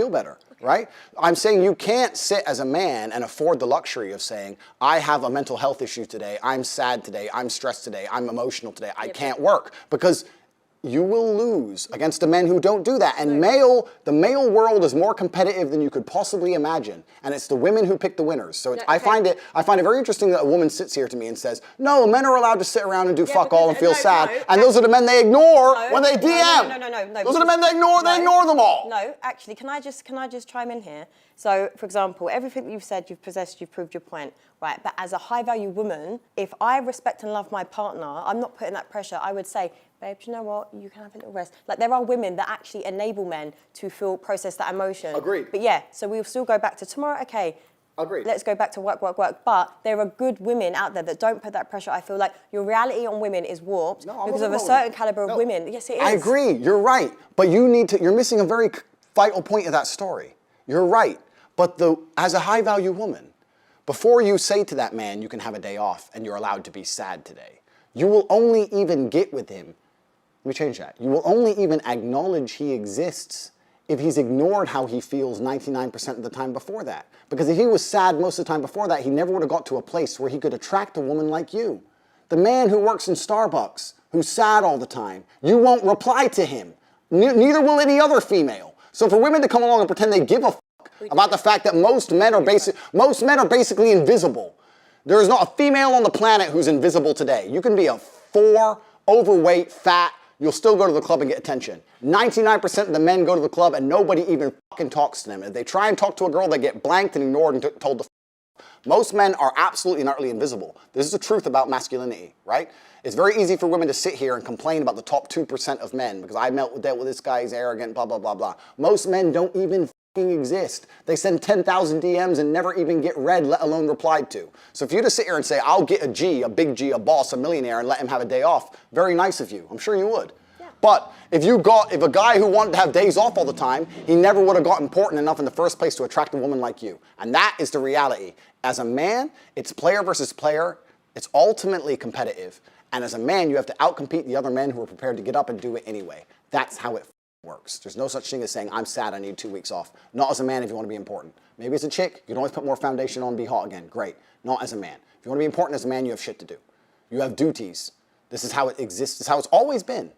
feel better, right? I'm saying you can't sit as a man and afford the luxury of saying, I have a mental health issue today, I'm sad today, I'm stressed today, I'm emotional today, I can't work. Because you will lose against the men who don't do that. And the male world is more competitive than you could possibly imagine. And it's the women who pick the winners. So I find it very interesting that a woman sits here to me and says, no, men are allowed to sit around and do fuck all and feel sad. And those are the men they ignore when they DM. No. Those are the men they ignore them all. No, actually, can I just chime in here? So, for example, everything that you've said, you've possessed, you've proved your point, right? But as a high-value woman, if I respect and love my partner, I'm not putting that pressure. I would say, babe, do you know what? You can have a little rest. Like, there are women that actually enable men to process that emotion. Agreed. But yeah, so we'll still go back to tomorrow, okay. Agreed. Let's go back to work. But there are good women out there that don't put that pressure. I feel like your reality on women is warped because of a certain caliber of women. Yes, it is. I agree. You're right. But you're missing a very vital point of that story. You're right. But as a high-value woman, before you say to that man, you can have a day off and you're allowed to be sad today, you will only even get with him. Let me change that. You will only even acknowledge he exists if he's ignored how he feels 99% of the time before that. Because if he was sad most of the time before that, he never would have got to a place where he could attract a woman like you. The man who works in Starbucks, who's sad all the time, you won't reply to him. Neither will any other female. So for women to come along and pretend they give a fuck about the fact that most men are basically invisible. There is not a female on the planet who's invisible today. You can be a 4, overweight, fat, you'll still go to the club and get attention. 99% of the men go to the club and nobody even fucking talks to them. If they try and talk to a girl, they get blanked and ignored and told to f. Most men are absolutely and utterly invisible. This is the truth about masculinity, right? It's very easy for women to sit here and complain about the top 2% of men because I dealt with this guy, he's arrogant, blah, blah, blah, blah. Most men don't even fucking exist. They send 10,000 DMs and never even get read, let alone replied to. So if you just sit here and say, I'll get a G, a big G, a boss, a millionaire, and let him have a day off, very nice of you. I'm sure you would. Yeah. But if a guy who wanted to have days off all the time, he never would have got important enough in the first place to attract a woman like you. And that is the reality. As a man, it's player versus player. It's ultimately competitive. And as a man, you have to outcompete the other men who are prepared to get up and do it anyway. That's how it works. There's no such thing as saying, I'm sad, I need 2 weeks off. Not as a man if you want to be important. Maybe as a chick, you can always put more foundation on and be hot again. Great. Not as a man. If you want to be important as a man, you have shit to do. You have duties. This is how it exists. This is how it's always been.